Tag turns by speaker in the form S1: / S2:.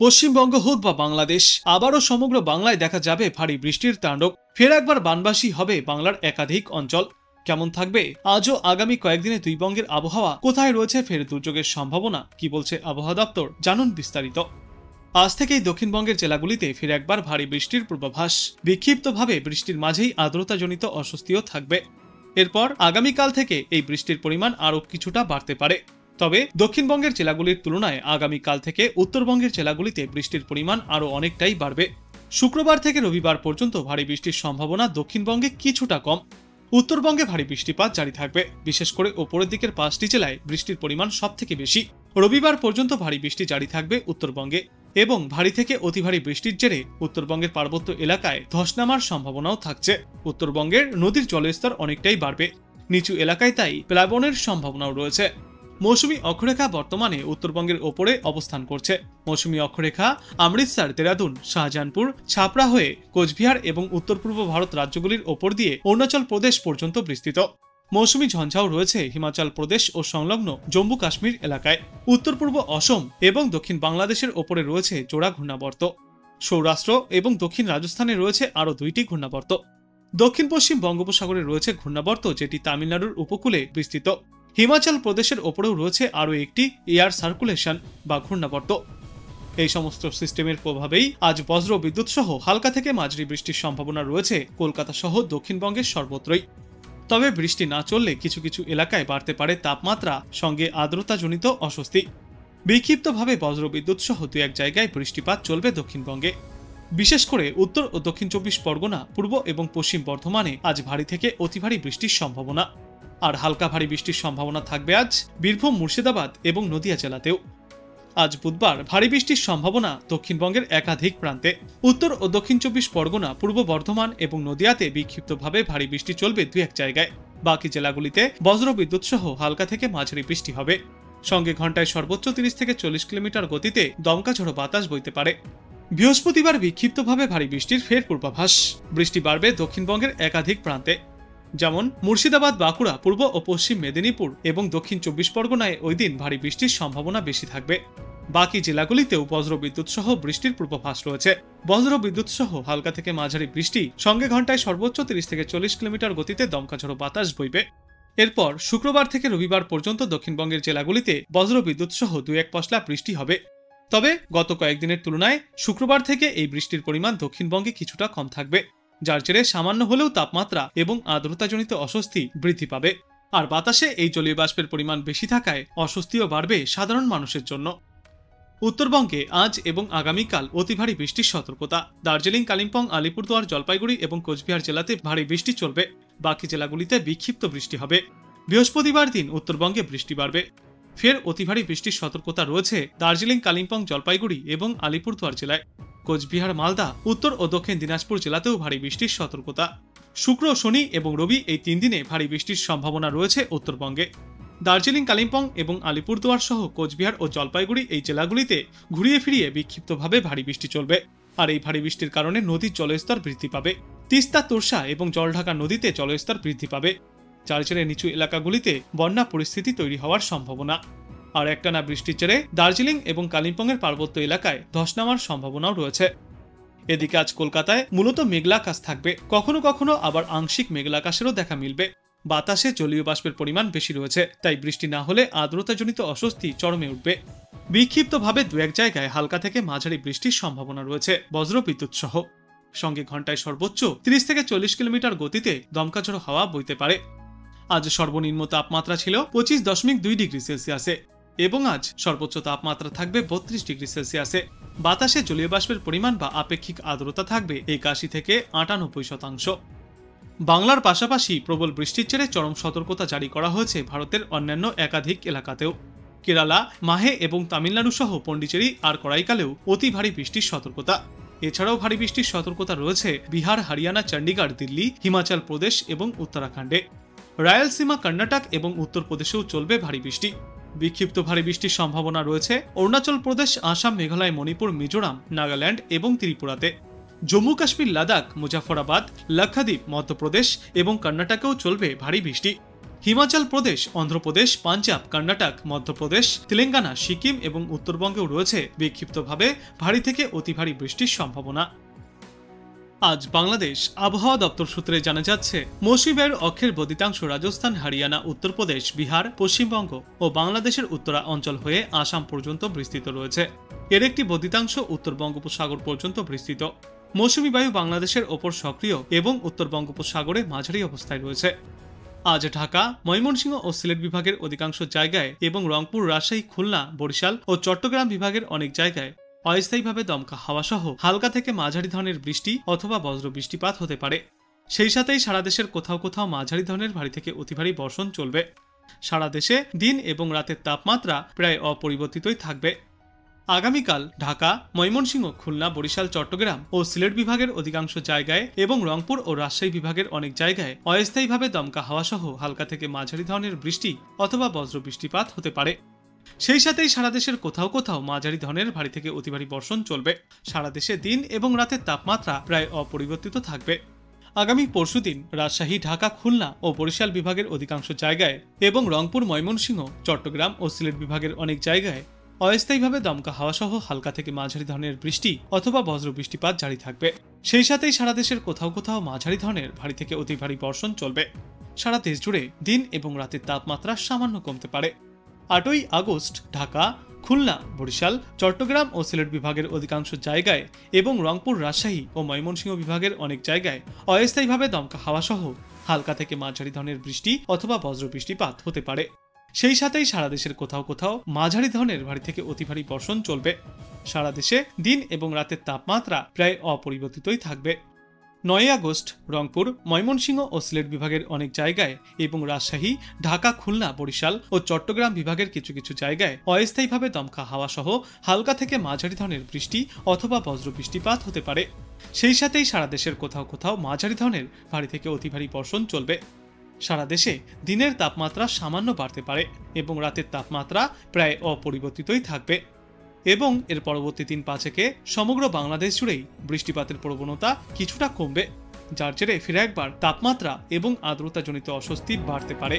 S1: পশ্চিমবঙ্গ হোক বা বাংলাদেশ, আবারও সমগ্র বাংলায় দেখা যাবে ভারী বৃষ্টির তাণ্ডব। ফের একবার বানবাসী হবে বাংলার একাধিক অঞ্চল। কেমন থাকবে আজও আগামী কয়েকদিনে দুই বঙ্গের আবহাওয়া? কোথায় রয়েছে ফের দুর্যোগের সম্ভাবনা? কি বলছে আবহাওয়া দপ্তর? জানুন বিস্তারিত। আজ থেকেই দক্ষিণবঙ্গের জেলাগুলিতে ফের একবার ভারী বৃষ্টির পূর্বাভাস। বিক্ষিপ্তভাবে বৃষ্টির মাঝেই আর্দ্রতাজনিত অস্বস্তিও থাকবে। এরপর আগামীকাল থেকে এই বৃষ্টির পরিমাণ আরও কিছুটা বাড়তে পারে। তবে দক্ষিণবঙ্গের জেলাগুলির তুলনায় আগামীকাল থেকে উত্তরবঙ্গের জেলাগুলিতে বৃষ্টির পরিমাণ আরও অনেকটাই বাড়বে। শুক্রবার থেকে রবিবার পর্যন্ত ভারী বৃষ্টির সম্ভাবনা দক্ষিণবঙ্গে কিছুটা কম। উত্তরবঙ্গে ভারী বৃষ্টিপাত জারি থাকবে। বিশেষ করে ওপরের দিকের 5টি জেলায় বৃষ্টির পরিমাণ সবথেকে বেশি। রবিবার পর্যন্ত ভারী বৃষ্টি জারি থাকবে উত্তরবঙ্গে, এবং ভারী থেকে অতি ভারী বৃষ্টির জেরে উত্তরবঙ্গের পার্বত্য এলাকায় ধস নামার সম্ভাবনাও থাকছে। উত্তরবঙ্গের নদীর জলস্তর অনেকটাই বাড়বে। নিচু এলাকায় তাই প্লাবনের সম্ভাবনাও রয়েছে। মৌসুমী অক্ষরেখা বর্তমানে উত্তরবঙ্গের ওপরে অবস্থান করছে। মৌসুমী অক্ষরেখা অমৃতসর, দেরাদুন, শাহজাহানপুর, ছাপড়া হয়ে কোচবিহার এবং উত্তর পূর্ব ভারত রাজ্যগুলির ওপর দিয়ে অরুণাচল প্রদেশ পর্যন্ত বিস্তৃত। মৌসুমী ঝঞ্ঝাও রয়েছে হিমাচল প্রদেশ ও সংলগ্ন জম্মু কাশ্মীর এলাকায়। উত্তর পূর্ব অসম এবং দক্ষিণ বাংলাদেশের ওপরে রয়েছে জোড়া ঘূর্ণাবর্ত। সৌরাষ্ট্র এবং দক্ষিণ রাজস্থানে রয়েছে আরও 2টি ঘূর্ণাবর্ত। দক্ষিণ পশ্চিম বঙ্গোপসাগরে রয়েছে ঘূর্ণাবর্ত, যেটি তামিলনাড়ুর উপকূলে বিস্তৃত। হিমাচল প্রদেশের ওপরেও রয়েছে আরও একটি এয়ার সার্কুলেশন বা ঘূর্ণাবর্ত। এই সমস্ত সিস্টেমের প্রভাবেই আজ বজ্র বিদ্যুৎ সহ হালকা থেকে মাঝারি বৃষ্টির সম্ভাবনা রয়েছে কলকাতা সহ দক্ষিণবঙ্গের সর্বত্রই। তবে বৃষ্টি না চললে কিছু কিছু এলাকায় বাড়তে পারে তাপমাত্রা, সঙ্গে আর্দ্রতাজনিত অস্বস্তি। বিক্ষিপ্তভাবে বজ্র বিদ্যুৎ সহ 2-1 জায়গায় বৃষ্টিপাত চলবে দক্ষিণবঙ্গে। বিশেষ করে উত্তর ও দক্ষিণ 24 পরগনা, পূর্ব এবং পশ্চিম বর্ধমানে আজ ভারী থেকে অতি ভারী বৃষ্টির সম্ভাবনা। আর হালকা ভারী বৃষ্টির সম্ভাবনা থাকবে আজ বীরভূম, মুর্শিদাবাদ এবং নদিয়া জেলাতেও। আজ বুধবার ভারী বৃষ্টির সম্ভাবনা দক্ষিণবঙ্গের একাধিক প্রান্তে। উত্তর ও দক্ষিণ 24 পরগনা, পূর্ব বর্ধমান এবং নদিয়াতে বিক্ষিপ্তভাবে ভারী বৃষ্টি চলবে 2-1 জায়গায়। বাকি জেলাগুলিতে বজ্র বিদ্যুৎ সহ হালকা থেকে মাঝারি বৃষ্টি হবে। সঙ্গে ঘন্টায় সর্বোচ্চ 30 থেকে 40 কিলোমিটার গতিতে দমকা ঝোড়ো বাতাস বইতে পারে। বৃহস্পতিবার বিক্ষিপ্তভাবে ভারী বৃষ্টির ফের পূর্বাভাস। বৃষ্টি বাড়বে দক্ষিণবঙ্গের একাধিক প্রান্তে, যেমন মুর্শিদাবাদ, বাঁকুড়া, পূর্ব ও পশ্চিম মেদিনীপুর এবং দক্ষিণ 24 পরগনায় ওই দিন ভারী বৃষ্টির সম্ভাবনা বেশি থাকবে। বাকি জেলাগুলিতেও বজ্র বিদ্যুৎ সহ বৃষ্টির পূর্বাভাস রয়েছে। বজ্র বিদ্যুৎ সহ হালকা থেকে মাঝারি বৃষ্টি, সঙ্গে ঘন্টায় সর্বোচ্চ 30 থেকে 40 কিলোমিটার গতিতে দমকা ঝোড়ো বাতাস বইবে। এরপর শুক্রবার থেকে রবিবার পর্যন্ত দক্ষিণবঙ্গের জেলাগুলিতে বজ্র বিদ্যুৎ সহ 2-1 পশলা বৃষ্টি হবে। তবে গত কয়েকদিনের তুলনায় শুক্রবার থেকে এই বৃষ্টির পরিমাণ দক্ষিণবঙ্গে কিছুটা কম থাকবে, যার জেরে সামান্য হলেও তাপমাত্রা এবং আর্দ্রতাজনিত অস্বস্তি বৃদ্ধি পাবে। আর বাতাসে এই জলীয় বাষ্পের পরিমাণ বেশি থাকায় অস্বস্তিও বাড়বে সাধারণ মানুষের জন্য। উত্তরবঙ্গে আজ এবং আগামীকাল অতি ভারী বৃষ্টির সতর্কতা। দার্জিলিং, কালিম্পং, আলিপুরদুয়ার, জলপাইগুড়ি এবং কোচবিহার জেলাতে ভারী বৃষ্টি চলবে। বাকি জেলাগুলিতে বিক্ষিপ্ত বৃষ্টি হবে। বৃহস্পতিবার দিন উত্তরবঙ্গে বৃষ্টি বাড়বে। ফের অতি ভারী বৃষ্টির সতর্কতা রয়েছে দার্জিলিং, কালিম্পং, জলপাইগুড়ি এবং আলিপুরদুয়ার জেলায়। কোচবিহার, মালদা, উত্তর ও দক্ষিণ দিনাজপুর জেলাতেও ভারী বৃষ্টির সতর্কতা। শুক্র, শনি এবং রবি এই 3 দিনে ভারী বৃষ্টির সম্ভাবনা রয়েছে উত্তরবঙ্গে। দার্জিলিং, কালিম্পং এবং আলিপুরদুয়ার সহ কোচবিহার ও জলপাইগুড়ি এই জেলাগুলিতে ঘুরিয়ে ফিরিয়ে বিক্ষিপ্তভাবে ভারী বৃষ্টি চলবে। আর এই ভারী বৃষ্টির কারণে নদীর জলস্তর বৃদ্ধি পাবে। তিস্তা, তোরসা এবং জলঢাকা নদীতে জলস্তর বৃদ্ধি পাবে, যার জেরে নিচু এলাকাগুলিতে বন্যা পরিস্থিতি তৈরি হওয়ার সম্ভাবনা। আর একটানা বৃষ্টির জেরে দার্জিলিং এবং কালিম্পংয়ের পার্বত্য এলাকায় ধস নামার সম্ভাবনাও রয়েছে। এদিকে আজ কলকাতায় মূলত মেঘলা আকাশ থাকবে, কখনো কখনো আবার আংশিক মেঘলা আকাশেরও দেখা মিলবে। বাতাসে জলীয় বাষ্পের পরিমাণ বেশি রয়েছে, তাই বৃষ্টি না হলে আর্দ্রতাজনিত অস্বস্তি চরমে উঠবে। বিক্ষিপ্তভাবে 2-1 জায়গায় হালকা থেকে মাঝারি বৃষ্টির সম্ভাবনা রয়েছে বজ্র বিদ্যুৎ সহ। সঙ্গে ঘন্টায় সর্বোচ্চ 30 থেকে 40 কিলোমিটার গতিতে দমকা ঝোড়ো হাওয়া বইতে পারে। আজ সর্বনিম্ন তাপমাত্রা ছিল 25.2 ডিগ্রি সেলসিয়াসে এবং আজ সর্বোচ্চ তাপমাত্রা থাকবে 32 ডিগ্রি সেলসিয়াসে। বাতাসে জলীয় বাষ্পের পরিমাণ বা আপেক্ষিক আর্দ্রতা থাকবে 81 থেকে 98%। বাংলার পাশাপাশি প্রবল বৃষ্টির জেরে চরম সতর্কতা জারি করা হয়েছে ভারতের অন্যান্য একাধিক এলাকাতেও। কেরালা, মাহে এবং তামিলনাড়ু সহ পন্ডিচেরি আর করাইকালেও অতি ভারী বৃষ্টির সতর্কতা। এছাড়াও ভারী বৃষ্টির সতর্কতা রয়েছে বিহার, হরিয়ানা, চণ্ডীগড়, দিল্লি, হিমাচল প্রদেশ এবং উত্তরাখণ্ডে। রায়লসীমা, কর্ণাটক এবং উত্তরপ্রদেশেও চলবে ভারী বৃষ্টি। বিক্ষিপ্ত ভারী বৃষ্টির সম্ভাবনা রয়েছে অরুণাচল প্রদেশ, আসাম, মেঘালয়, মণিপুর, মিজোরাম, নাগাল্যান্ড এবং ত্রিপুরাতে। জম্মু কাশ্মীর, লাদাখ, মুজাফরাবাদ, লাক্ষাদ্বীপ, মধ্যপ্রদেশ এবং কর্ণাটকেও চলবে ভারী বৃষ্টি। হিমাচল প্রদেশ, অন্ধ্রপ্রদেশ, পাঞ্জাব, কর্ণাটক, মধ্যপ্রদেশ, তেলেঙ্গানা, সিকিম এবং উত্তরবঙ্গেও রয়েছে বিক্ষিপ্তভাবে ভারী থেকে অতি ভারী বৃষ্টির সম্ভাবনা। আজ বাংলাদেশ আবহাওয়া দপ্তর সূত্রে জানা যাচ্ছে, মৌসুমী বায়ুর অক্ষের বদ্ধিতাংশ রাজস্থান, হরিয়ানা, উত্তরপ্রদেশ, বিহার, পশ্চিমবঙ্গ ও বাংলাদেশের উত্তরা অঞ্চল হয়ে আসাম পর্যন্ত বিস্তৃত রয়েছে। এর একটি বদ্ধিতাংশ উত্তর বঙ্গোপসাগর পর্যন্ত বিস্তৃত। মৌসুমী বায়ু বাংলাদেশের ওপর সক্রিয় এবং উত্তর বঙ্গোপসাগরে মাঝারি অবস্থায় রয়েছে। আজ ঢাকা, ময়মনসিংহ ও সিলেট বিভাগের অধিকাংশ জায়গায় এবং রংপুর, রাজশাহী, খুলনা, বরিশাল ও চট্টগ্রাম বিভাগের অনেক জায়গায় অস্থায়ীভাবে দমকা হাওয়া সহ হালকা থেকে মাঝারি ধরনের বৃষ্টি অথবা বজ্র বৃষ্টিপাত হতে পারে। সেই সাথেই সারা দেশের কোথাও কোথাও মাঝারি ধরনের ভারী থেকে অতি ভারী বর্ষণ চলবে। সারা দেশে দিন এবং রাতের তাপমাত্রা প্রায় অপরিবর্তিতই থাকবে। আগামীকাল ঢাকা, ময়মনসিংহ, খুলনা, বরিশাল, চট্টগ্রাম ও সিলেট বিভাগের অধিকাংশ জায়গায় এবং রংপুর ও রাজশাহী বিভাগের অনেক জায়গায় অস্থায়ীভাবে দমকা হাওয়া সহ হালকা থেকে মাঝারি ধরনের বৃষ্টি অথবা বজ্র বৃষ্টিপাত হতে পারে। সেই সাথেই সারা দেশের কোথাও কোথাও মাঝারি ধরনের ভারী থেকে অতি ভারী বর্ষণ চলবে। সারা দেশে দিন এবং রাতের তাপমাত্রা প্রায় অপরিবর্তিত থাকবে। আগামী পরশুদিন রাজশাহী, ঢাকা, খুলনা ও বরিশাল বিভাগের অধিকাংশ জায়গায় এবং রংপুর, ময়মনসিংহ, চট্টগ্রাম ও সিলেট বিভাগের অনেক জায়গায় অস্থায়ীভাবে দমকা হাওয়া সহ হালকা থেকে মাঝারি ধরনের বৃষ্টি অথবা বজ্র বৃষ্টিপাত জারি থাকবে। সেই সাথেই সারা দেশের কোথাও কোথাও মাঝারি ধরনের ভারী থেকে অতি ভারী বর্ষণ চলবে। সারা দেশ জুড়ে দিন এবং রাতের তাপমাত্রা সামান্য কমতে পারে। 8ই আগস্ট ঢাকা, খুলনা, বরিশাল, চট্টগ্রাম ও সিলেট বিভাগের অধিকাংশ জায়গায় এবং রংপুর, রাজশাহী ও ময়মনসিংহ বিভাগের অনেক জায়গায় অস্থায়ীভাবে দমকা হাওয়া সহ হালকা থেকে মাঝারি ধরনের বৃষ্টি অথবা বজ্র বৃষ্টিপাত হতে পারে। সেই সাথেই সারা দেশের কোথাও কোথাও মাঝারি ধরনের ভারী থেকে অতি ভারী বর্ষণ চলবে। সারা দেশে দিন এবং রাতের তাপমাত্রা প্রায় অপরিবর্তিতই থাকবে। 9ই আগস্ট রংপুর, ময়মনসিংহ ও সিলেট বিভাগের অনেক জায়গায় এবং রাজশাহী, ঢাকা, খুলনা, বরিশাল ও চট্টগ্রাম বিভাগের কিছু কিছু জায়গায় অস্থায়ীভাবে দমকা হাওয়া সহ হালকা থেকে মাঝারি ধরনের বৃষ্টি অথবা বজ্র বৃষ্টিপাত হতে পারে। সেই সাথেই সারা দেশের কোথাও কোথাও মাঝারি ধরনের ভারী থেকে অতি ভারী বর্ষণ চলবে। সারা দেশে দিনের তাপমাত্রা সামান্য বাড়তে পারে এবং রাতের তাপমাত্রা প্রায় অপরিবর্তিতই থাকবে। এবং এর পরবর্তী 3-5 সমগ্র বাংলাদেশ জুড়েই বৃষ্টিপাতের প্রবণতা কিছুটা কমবে, যার জেরে ফিরে একবার তাপমাত্রা এবং আর্দ্রতাজনিত অস্বস্তি বাড়তে পারে।